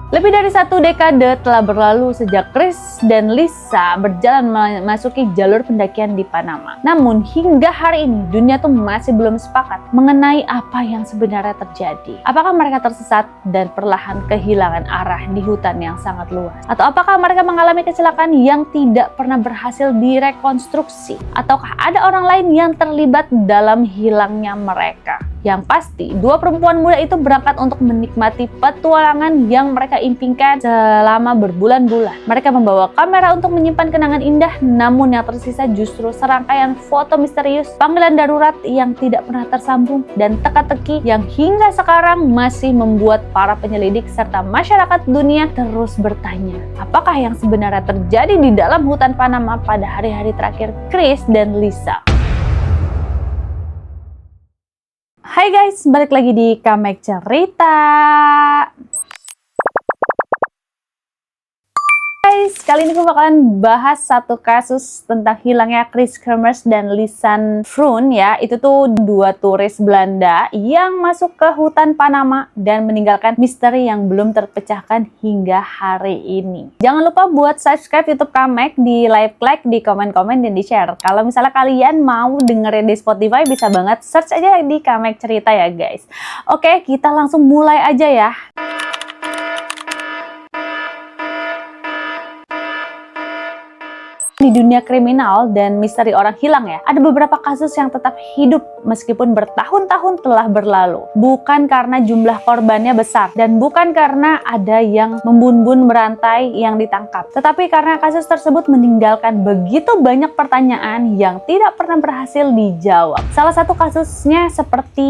Lebih dari 1 dekade telah berlalu sejak Chris dan Lisa berjalan memasuki jalur pendakian di Panama. Namun hingga hari ini dunia tuh masih belum sepakat mengenai apa yang sebenarnya terjadi. Apakah mereka tersesat dan perlahan kehilangan arah di hutan yang sangat luas? Atau apakah mereka mengalami kecelakaan yang tidak pernah berhasil direkonstruksi? Ataukah ada orang lain yang terlibat dalam hilangnya mereka? Yang pasti, 2 perempuan muda itu berangkat untuk menikmati petualangan yang mereka impikan selama berbulan-bulan. Mereka membawa kamera untuk menyimpan kenangan indah, namun yang tersisa justru serangkaian foto misterius, panggilan darurat yang tidak pernah tersambung, dan teka-teki yang hingga sekarang masih membuat para penyelidik serta masyarakat dunia terus bertanya, apakah yang sebenarnya terjadi di dalam hutan Panama pada hari-hari terakhir Chris dan Lisa. Hai guys, balik lagi di Kamek Cerita. Guys, kali ini gue bakalan bahas satu kasus tentang hilangnya Chris Kremers dan Lisanne Vroon ya. Itu tuh 2 turis Belanda yang masuk ke hutan Panama dan meninggalkan misteri yang belum terpecahkan hingga hari ini. Jangan lupa buat subscribe YouTube Kamek, di like, di komen-komen, dan di share. Kalau misalnya kalian mau dengerin di Spotify, bisa banget search aja di Kamek Cerita ya guys. Oke, kita langsung mulai aja ya. Di dunia kriminal dan misteri orang hilang ya, ada beberapa kasus yang tetap hidup meskipun bertahun-tahun telah berlalu. Bukan karena jumlah korbannya besar dan bukan karena ada yang membun-bun berantai yang ditangkap, tetapi karena kasus tersebut meninggalkan begitu banyak pertanyaan yang tidak pernah berhasil dijawab. Salah satu kasusnya seperti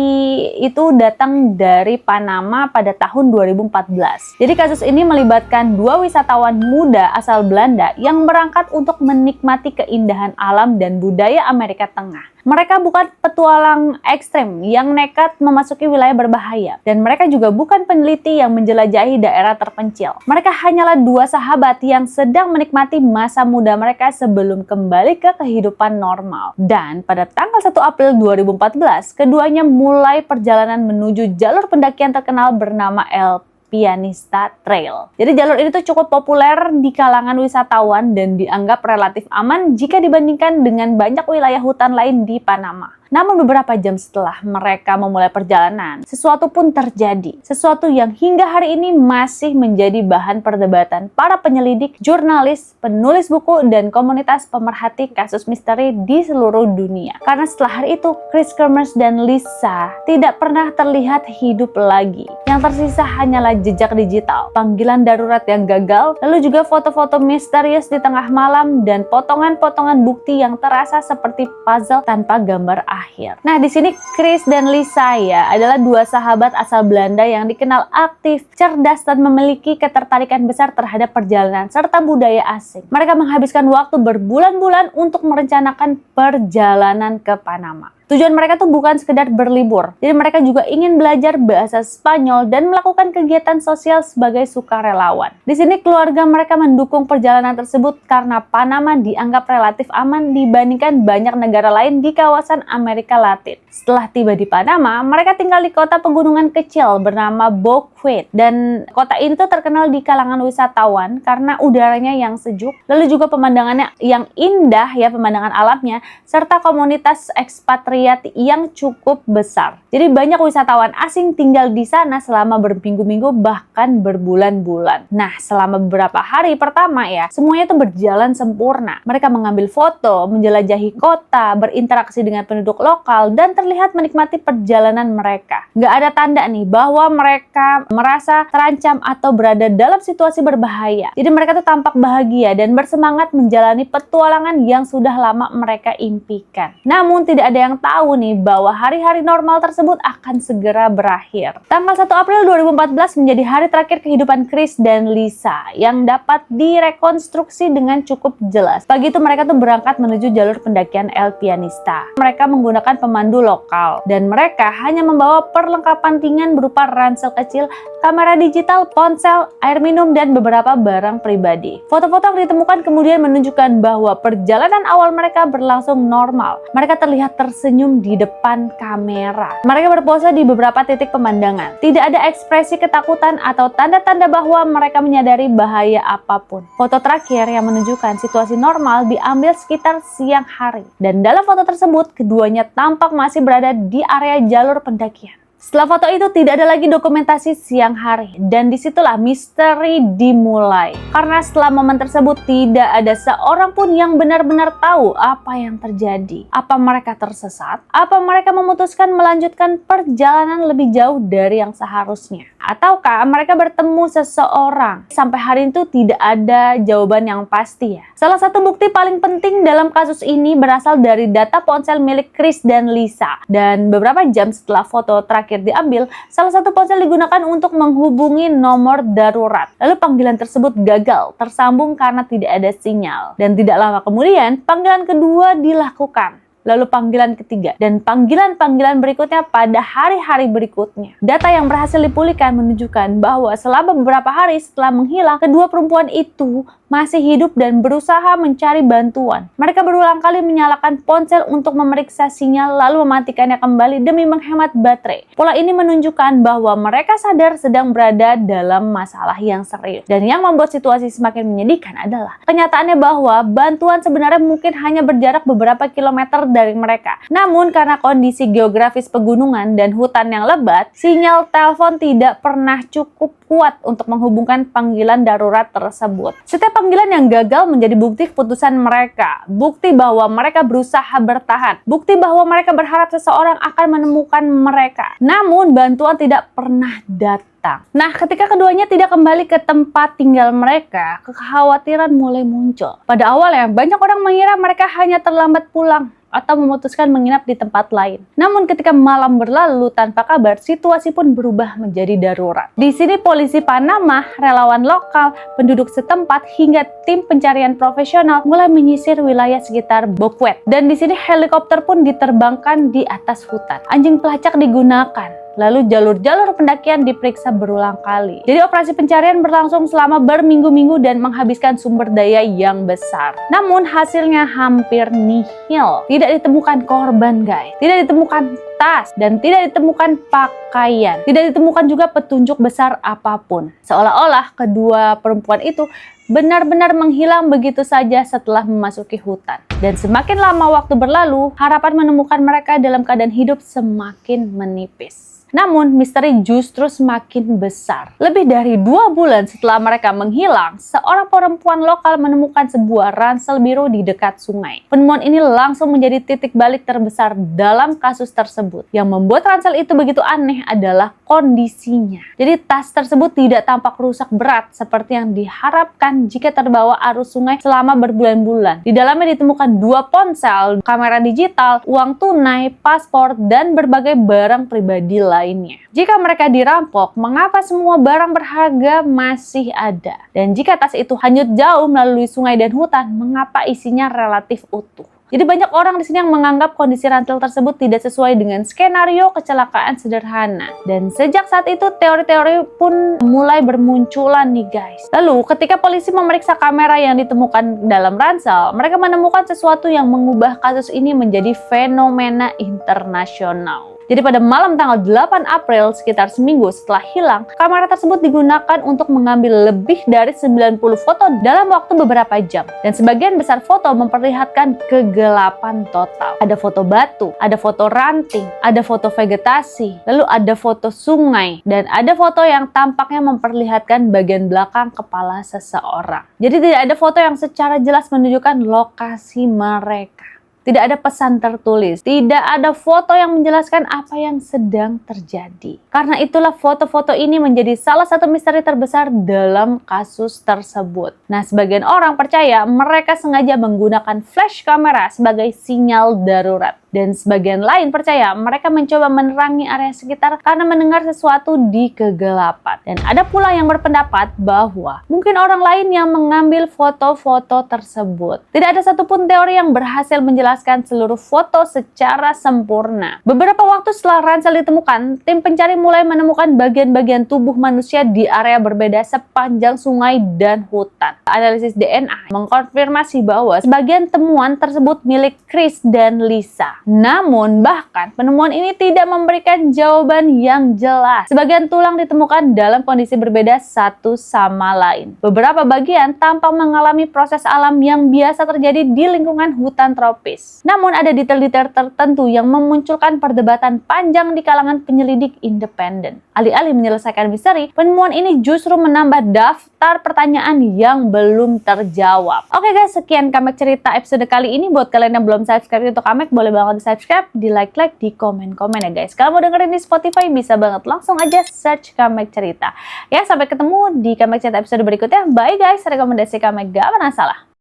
itu datang dari Panama pada tahun 2014. Jadi kasus ini melibatkan 2 wisatawan muda asal Belanda yang berangkat untuk menikmati keindahan alam dan budaya Amerika Tengah. Mereka bukan petualang ekstrem yang nekat memasuki wilayah berbahaya, dan mereka juga bukan peneliti yang menjelajahi daerah terpencil. Mereka hanyalah 2 sahabat yang sedang menikmati masa muda mereka sebelum kembali ke kehidupan normal. Dan pada tanggal 1 April 2014, keduanya mulai perjalanan menuju jalur pendakian terkenal bernama El Pianista Trail. Jadi jalur ini tuh cukup populer di kalangan wisatawan dan dianggap relatif aman jika dibandingkan dengan banyak wilayah hutan lain di Panama. Namun beberapa jam setelah mereka memulai perjalanan, sesuatu pun terjadi. Sesuatu yang hingga hari ini masih menjadi bahan perdebatan para penyelidik, jurnalis, penulis buku, dan komunitas pemerhati kasus misteri di seluruh dunia. Karena setelah hari itu, Chris Kremers dan Lisa tidak pernah terlihat hidup lagi. Yang tersisa hanyalah jejak digital, panggilan darurat yang gagal, lalu juga foto-foto misterius di tengah malam, dan potongan-potongan bukti yang terasa seperti puzzle tanpa gambar akhir. Nah, di sini Chris dan Lisa ya adalah 2 sahabat asal Belanda yang dikenal aktif, cerdas, dan memiliki ketertarikan besar terhadap perjalanan serta budaya asing. Mereka menghabiskan waktu berbulan-bulan untuk merencanakan perjalanan ke Panama. Tujuan mereka tuh bukan sekedar berlibur, jadi mereka juga ingin belajar bahasa Spanyol dan melakukan kegiatan sosial sebagai sukarelawan. Di sini keluarga mereka mendukung perjalanan tersebut karena Panama dianggap relatif aman dibandingkan banyak negara lain di kawasan Amerika Latin. Setelah tiba di Panama, mereka tinggal di kota pegunungan kecil bernama Boquete, dan kota ini tuh terkenal di kalangan wisatawan karena udaranya yang sejuk, lalu juga pemandangannya yang indah ya, pemandangan alamnya, serta komunitas ekspatriat yang cukup besar. Jadi banyak wisatawan asing tinggal di sana selama berminggu-minggu bahkan berbulan-bulan. Nah, selama beberapa hari pertama ya, semuanya itu berjalan sempurna. Mereka mengambil foto, menjelajahi kota, berinteraksi dengan penduduk lokal, dan terlihat menikmati perjalanan mereka. Nggak ada tanda nih bahwa mereka merasa terancam atau berada dalam situasi berbahaya. Jadi mereka tuh tampak bahagia dan bersemangat menjalani petualangan yang sudah lama mereka impikan. Namun tidak ada yang tahu nih bahwa hari-hari normal tersebut akan segera berakhir. Tanggal 1 April 2014 menjadi hari terakhir kehidupan Chris dan Lisa yang dapat direkonstruksi dengan cukup jelas. Pagi itu mereka tuh berangkat menuju jalur pendakian El Pianista. Mereka menggunakan pemandu lokal dan mereka hanya membawa perlengkapan ringan berupa ransel kecil, kamera digital, ponsel, air minum, dan beberapa barang pribadi. Foto-foto yang ditemukan kemudian menunjukkan bahwa perjalanan awal mereka berlangsung normal. Mereka terlihat tersenyum tersenyum di depan kamera. Mereka berpose di beberapa titik pemandangan. Tidak ada ekspresi ketakutan atau tanda-tanda bahwa mereka menyadari bahaya apapun. Foto terakhir yang menunjukkan situasi normal diambil sekitar siang hari. Dan dalam foto tersebut, keduanya tampak masih berada di area jalur pendakian. Setelah foto itu tidak ada lagi dokumentasi siang hari, dan disitulah misteri dimulai. Karena setelah momen tersebut tidak ada seorang pun yang benar-benar tahu apa yang terjadi. Apa mereka tersesat? Apa mereka memutuskan melanjutkan perjalanan lebih jauh dari yang seharusnya? Ataukah mereka bertemu seseorang? Sampai hari itu tidak ada jawaban yang pasti ya. Salah satu bukti paling penting dalam kasus ini berasal dari data ponsel milik Chris dan Lisa. Dan beberapa jam setelah foto terakhir diambil, salah satu ponsel digunakan untuk menghubungi nomor darurat. Lalu panggilan tersebut gagal, tersambung karena tidak ada sinyal. Dan tidak lama kemudian, panggilan kedua dilakukan. Lalu panggilan ketiga, dan panggilan-panggilan berikutnya pada hari-hari berikutnya. Data yang berhasil dipulihkan menunjukkan bahwa selama beberapa hari setelah menghilang, kedua perempuan itu masih hidup dan berusaha mencari bantuan. Mereka berulang kali menyalakan ponsel untuk memeriksa sinyal lalu mematikannya kembali demi menghemat baterai. Pola ini menunjukkan bahwa mereka sadar sedang berada dalam masalah yang serius. Dan yang membuat situasi semakin menyedihkan adalah kenyataannya bahwa bantuan sebenarnya mungkin hanya berjarak beberapa kilometer dari mereka. Namun karena kondisi geografis pegunungan dan hutan yang lebat, sinyal telepon tidak pernah cukup kuat untuk menghubungkan panggilan darurat tersebut. Setiap panggilan yang gagal menjadi bukti keputusan mereka, bukti bahwa mereka berusaha bertahan, bukti bahwa mereka berharap seseorang akan menemukan mereka. Namun bantuan tidak pernah datang. Nah, ketika keduanya tidak kembali ke tempat tinggal mereka, kekhawatiran mulai muncul. Pada awalnya, banyak orang mengira mereka hanya terlambat pulang atau memutuskan menginap di tempat lain. Namun ketika malam berlalu tanpa kabar, situasi pun berubah menjadi darurat. Di sini polisi Panama, relawan lokal, penduduk setempat, hingga tim pencarian profesional mulai menyisir wilayah sekitar Boquete. Dan di sini helikopter pun diterbangkan di atas hutan. Anjing pelacak digunakan. Lalu jalur-jalur pendakian diperiksa berulang kali. Jadi operasi pencarian berlangsung selama berminggu-minggu dan menghabiskan sumber daya yang besar. Namun hasilnya hampir nihil. Tidak ditemukan korban guys. Tidak ditemukan tas dan tidak ditemukan pakaian. Tidak ditemukan juga petunjuk besar apapun. Seolah-olah kedua perempuan itu benar-benar menghilang begitu saja setelah memasuki hutan. Dan semakin lama waktu berlalu, harapan menemukan mereka dalam keadaan hidup semakin menipis. Namun, misteri justru semakin besar. Lebih dari 2 bulan setelah mereka menghilang, seorang perempuan lokal menemukan sebuah ransel biru di dekat sungai. Penemuan ini langsung menjadi titik balik terbesar dalam kasus tersebut. Yang membuat ransel itu begitu aneh adalah kondisinya. Jadi, tas tersebut tidak tampak rusak berat seperti yang diharapkan jika terbawa arus sungai selama berbulan-bulan. Di dalamnya ditemukan 2 ponsel, kamera digital, uang tunai, paspor, dan berbagai barang pribadi lainnya. Jika mereka dirampok, mengapa semua barang berharga masih ada? Dan jika tas itu hanyut jauh melalui sungai dan hutan, mengapa isinya relatif utuh? Jadi banyak orang di sini yang menganggap kondisi ransel tersebut tidak sesuai dengan skenario kecelakaan sederhana. Dan sejak saat itu teori-teori pun mulai bermunculan nih guys. Lalu ketika polisi memeriksa kamera yang ditemukan dalam ransel, mereka menemukan sesuatu yang mengubah kasus ini menjadi fenomena internasional. Jadi pada malam tanggal 8 April, sekitar seminggu setelah hilang, kamera tersebut digunakan untuk mengambil lebih dari 90 foto dalam waktu beberapa jam. Dan sebagian besar foto memperlihatkan kegelapan total. Ada foto batu, ada foto ranting, ada foto vegetasi, lalu ada foto sungai, dan ada foto yang tampaknya memperlihatkan bagian belakang kepala seseorang. Jadi tidak ada foto yang secara jelas menunjukkan lokasi mereka. Tidak ada pesan tertulis, tidak ada foto yang menjelaskan apa yang sedang terjadi. Karena itulah foto-foto ini menjadi salah satu misteri terbesar dalam kasus tersebut. Nah, sebagian orang percaya mereka sengaja menggunakan flash kamera sebagai sinyal darurat. Dan sebagian lain percaya mereka mencoba menerangi area sekitar karena mendengar sesuatu di kegelapan. Dan ada pula yang berpendapat bahwa mungkin orang lain yang mengambil foto-foto tersebut. Tidak ada satupun teori yang berhasil menjelaskan menjelaskan seluruh foto secara sempurna. Beberapa waktu setelah ransel ditemukan, tim pencari mulai menemukan bagian-bagian tubuh manusia di area berbeda sepanjang sungai dan hutan. Analisis DNA mengkonfirmasi bahwa sebagian temuan tersebut milik Chris dan Lisa. Namun, bahkan penemuan ini tidak memberikan jawaban yang jelas. Sebagian tulang ditemukan dalam kondisi berbeda satu sama lain. Beberapa bagian tampak mengalami proses alam yang biasa terjadi di lingkungan hutan tropis. Namun ada detail-detail tertentu yang memunculkan perdebatan panjang di kalangan penyelidik independen. Alih-alih menyelesaikan misteri, penemuan ini justru menambah daftar pertanyaan yang belum terjawab. Oke guys, sekian Kamek Cerita episode kali ini. Buat kalian yang belum subscribe untuk Kamek, boleh banget di subscribe, di like-like, di komen-komen ya guys. Kalau mau dengerin di Spotify, bisa banget langsung aja search Kamek Cerita. Ya, sampai ketemu di Kamek Cerita episode berikutnya. Bye guys, rekomendasi Kamek gak pernah salah.